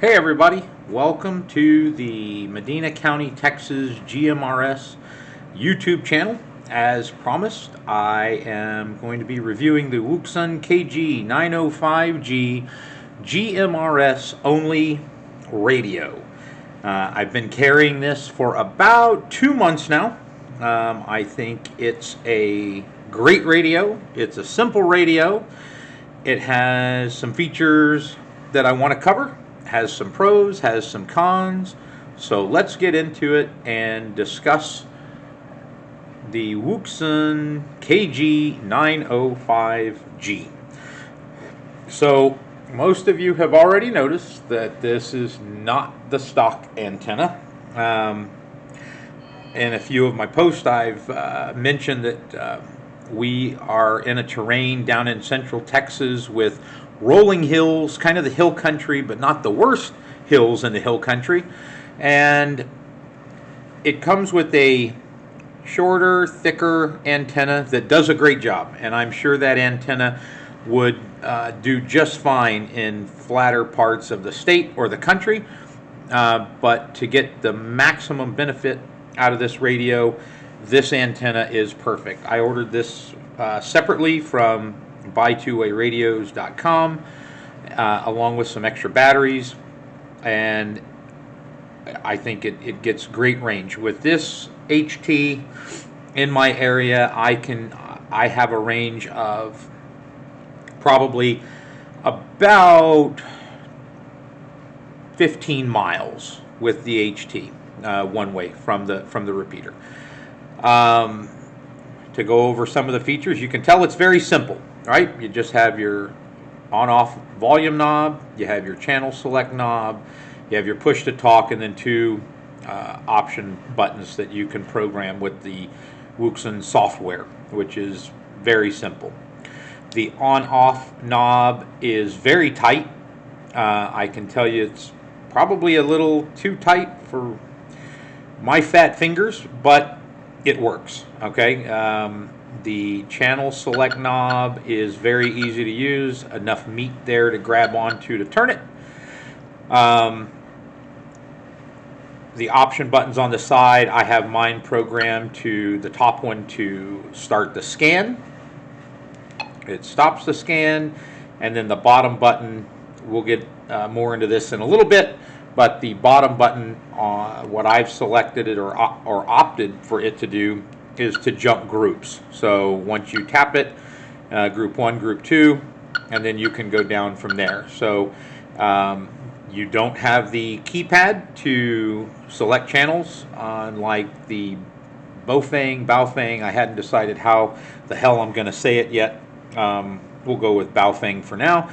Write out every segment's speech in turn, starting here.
Hey everybody, welcome to the Medina County, Texas GMRS YouTube channel. As promised, I am going to be reviewing the WOUXUN KG-905G GMRS only radio. I've been carrying this for about 2 months now. I think it's a great radio. It's a simple radio. It has some features that I want to cover. Has some pros, has some cons. So let's get into it and discuss the WOUXUN KG-905G. So most of you have already noticed that this is not the stock antenna. In a few of my posts I've mentioned that we are in a terrain down in central Texas with rolling hills, kind of the hill country, but not the worst hills in the hill country. And it comes with a shorter, thicker antenna that does a great job. And I'm sure that antenna would do just fine in flatter parts of the state or the country. But to get the maximum benefit out of this radio, this antenna is perfect. I ordered this separately from buy2wayradios.com along with some extra batteries, and I think it gets great range. With this HT in my area, I have a range of probably about 15 miles with the HT one way from the repeater. To go over some of the features, you can tell it's very simple, right? You just have your on-off volume knob, you have your channel select knob, you have your push to talk, and then two option buttons that you can program with the WOUXUN software, which is very simple. The on-off knob is very tight. I can tell you it's probably a little too tight for my fat fingers, but it works. Okay, the channel select knob is very easy to use, enough meat there to grab onto to turn it. The option buttons on the side, I have mine programmed to the top one to start the scan. It stops the scan, and then the bottom button, we'll get more into this in a little bit, but the bottom button, what I've selected it or opted for it to do is to jump groups. So once you tap it, group 1, group 2, and then you can go down from there. So you don't have the keypad to select channels, unlike the Baofeng. I hadn't decided how the hell I'm going to say it yet. We'll go with Baofeng for now.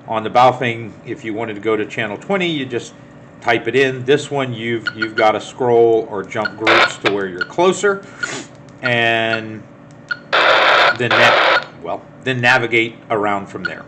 On the Baofeng, if you wanted to go to channel 20, you just type it in. This one, you've got to scroll or jump groups to where you're closer, and then navigate around from there.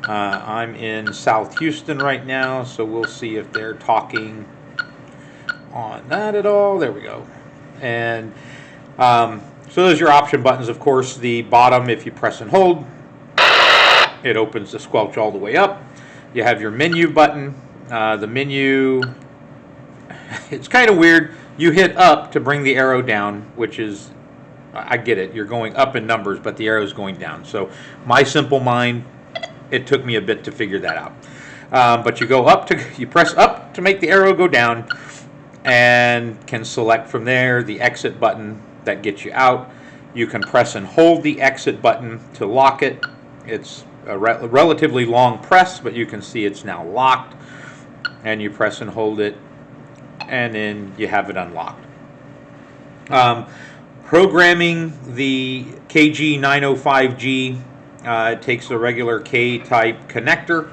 I'm in South Houston right now, so we'll see if they're talking on that at all. There we go. And so those are your option buttons. Of course, the bottom, if you press and hold, it opens the squelch all the way up. You have your menu button. The menu, it's kind of weird. You hit up to bring the arrow down, which is, I get it, you're going up in numbers, but the arrow is going down. So my simple mind, it took me a bit to figure that out. But you press up to make the arrow go down, and can select from there the exit button that gets you out. You can press and hold the exit button to lock it. It's a relatively long press, but you can see it's now locked. And you press and hold it, and then you have it unlocked. Programming the KG-905G, it takes a regular K-type connector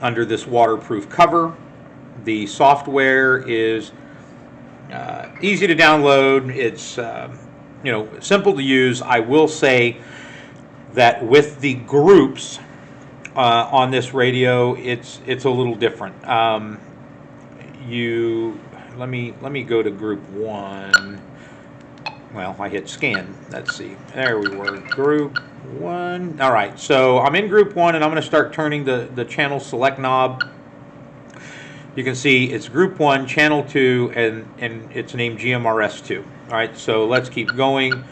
under this waterproof cover. The software is easy to download. It's simple to use. I will say that with the groups on this radio, it's a little different. Let me go to group 1. Well, I hit scan. Let's see. There we were. Group 1. All right. So I'm in group 1, and I'm going to start turning the channel select knob you can see it's group 1, channel 2, and it's named GMRS 2. All right, so let's keep going.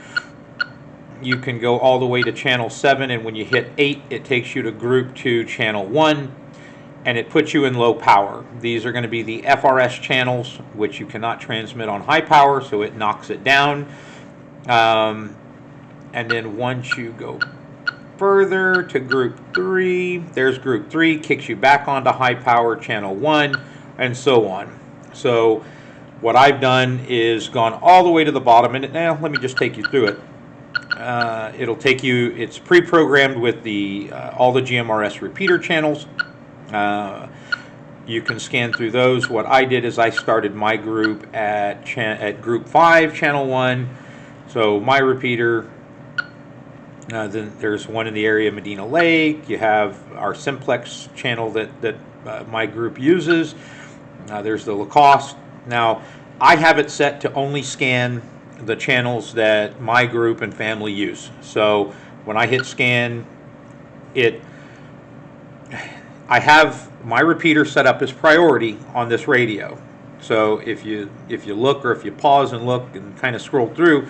You can go all the way to channel 7, and when you hit 8, it takes you to group 2, channel 1, and it puts you in low power. These are going to be the FRS channels, which you cannot transmit on high power, so it knocks it down. And then once you go further to group 3, there's group 3, kicks you back onto high power channel 1, and so on. So what I've done is gone all the way to the bottom, and now let me just take you through it. It'll take you, it's pre-programmed with the all the GMRS repeater channels. You can scan through those. What I did is I started my group at group 5, channel 1. So my repeater, then there's one in the area of Medina Lake. You have our simplex channel that my group uses. There's the Lacoste. Now, I have it set to only scan the channels that my group and family use. So when I hit scan, I have my repeater set up as priority on this radio. So if you look, or if you pause and look and kind of scroll through,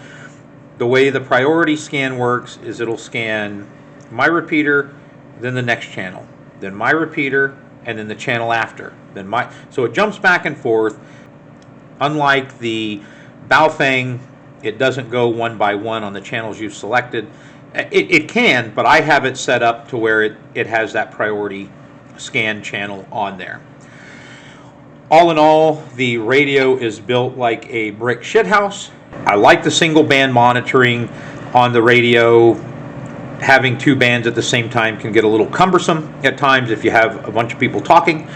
the way the priority scan works is it'll scan my repeater, then the next channel, then my repeater, and then the channel after. So it jumps back and forth. Unlike the Baofeng, it doesn't go one by one on the channels you've selected. It can, but I have it set up to where it has that priority scan channel on there. All in all, the radio is built like a brick shithouse. I like the single band monitoring on the radio. Having 2 bands at the same time can get a little cumbersome at times if you have a bunch of people talking.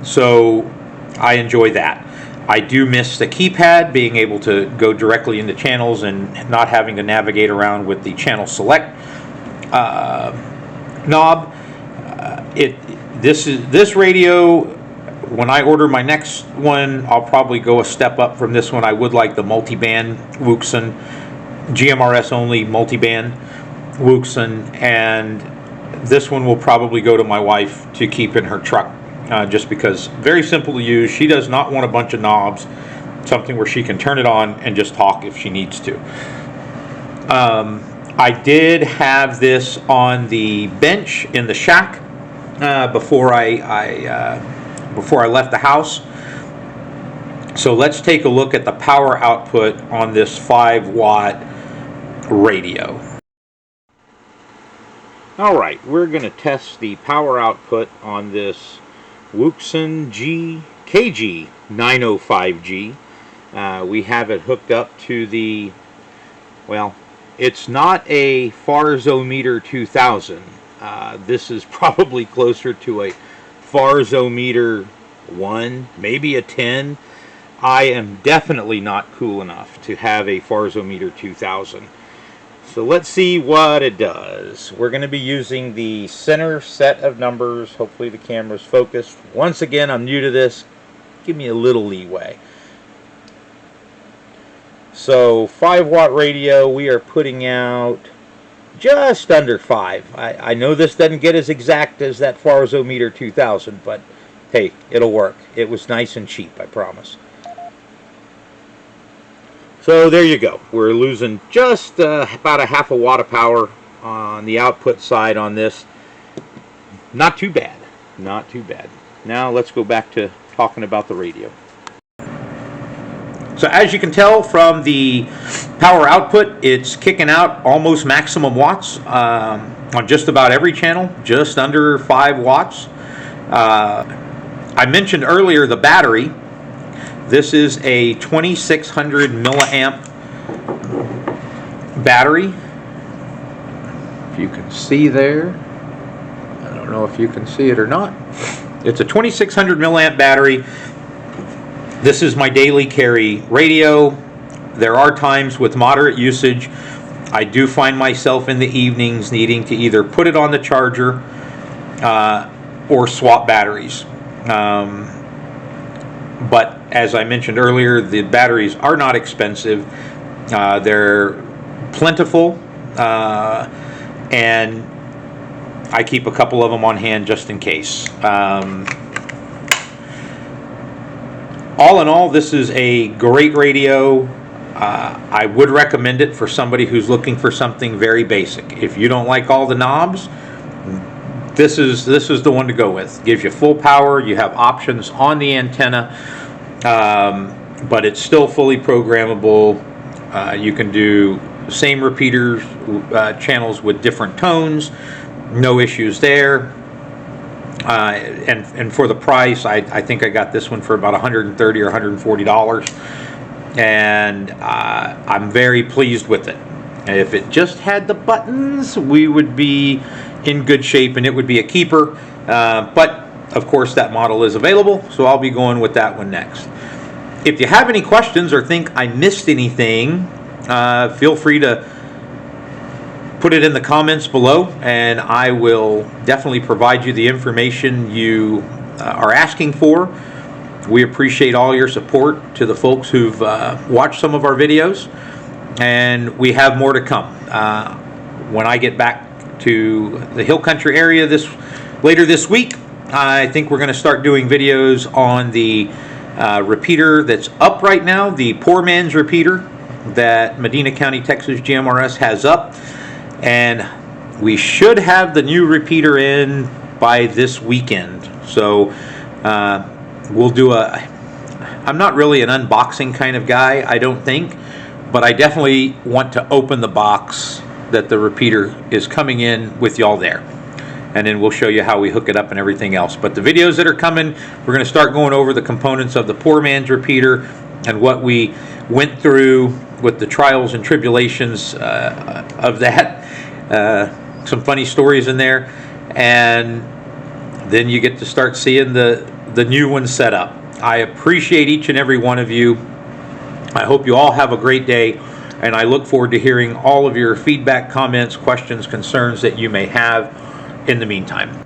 So I enjoy that. I do miss the keypad, being able to go directly into channels and not having to navigate around with the channel select knob. This radio, when I order my next one, I'll probably go a step up from this one. I would like the multi-band WOUXUN, GMRS only multi-band WOUXUN, and this one will probably go to my wife to keep in her truck, just because very simple to use. She does not want a bunch of knobs, something where she can turn it on and just talk if she needs to. I did have this on the bench in the shack before I left the house. So let's take a look at the power output on this 5-watt radio. Alright, we're going to test the power output on this WOUXUN KG-905G. We have it hooked up to the, well, it's not a Farzometer 2000. This is probably closer to a Farzometer 1, maybe a 10. I am definitely not cool enough to have a Farzometer 2000. So let's see what it does. We're going to be using the center set of numbers. Hopefully the camera's focused. Once again, I'm new to this. Give me a little leeway. So 5-watt radio, we are putting out just under 5. I know this doesn't get as exact as that Farzometer 2000, but hey, it'll work. It was nice and cheap, I promise. So there you go. We're losing just about a half a watt of power on the output side on this. Not too bad. Not too bad. Now let's go back to talking about the radio. So as you can tell from the power output, it's kicking out almost maximum watts on just about every channel, just under 5 watts. I mentioned earlier the battery. This is a 2600 milliamp battery. If you can see there, I don't know if you can see it or not. It's a 2600 milliamp battery. This is my daily carry radio. There are times with moderate usage, I do find myself in the evenings needing to either put it on the charger or swap batteries. But as I mentioned earlier, the batteries are not expensive. They're plentiful, and I keep a couple of them on hand just in case. All in all, this is a great radio. I would recommend it for somebody who's looking for something very basic. If you don't like all the knobs, this is the one to go with. Gives you full power. You have options on the antenna, but it's still fully programmable. You can do same repeaters, channels with different tones. No issues there. And for the price, I think I got this one for about $130 or $140. And I'm very pleased with it. If it just had the buttons, we would be in good shape and it would be a keeper. But of course that model is available, so I'll be going with that one next. If you have any questions or think I missed anything, feel free to put it in the comments below, and I will definitely provide you the information you are asking for. We appreciate all your support to the folks who've watched some of our videos, and we have more to come. When I get back to the Hill Country area later this week, I think we're going to start doing videos on the repeater that's up right now, the poor man's repeater that Medina County, Texas GMRS has up, and we should have the new repeater in by this weekend. So we'll do I'm not really an unboxing kind of guy, I don't think, but I definitely want to open the box that the repeater is coming in with y'all there. And then we'll show you how we hook it up and everything else. But the videos that are coming, we're going to start going over the components of the poor man's repeater and what we went through with the trials and tribulations of that. Some funny stories in there. And then you get to start seeing the new one set up. I appreciate each and every one of you. I hope you all have a great day, and I look forward to hearing all of your feedback, comments, questions, concerns that you may have in the meantime.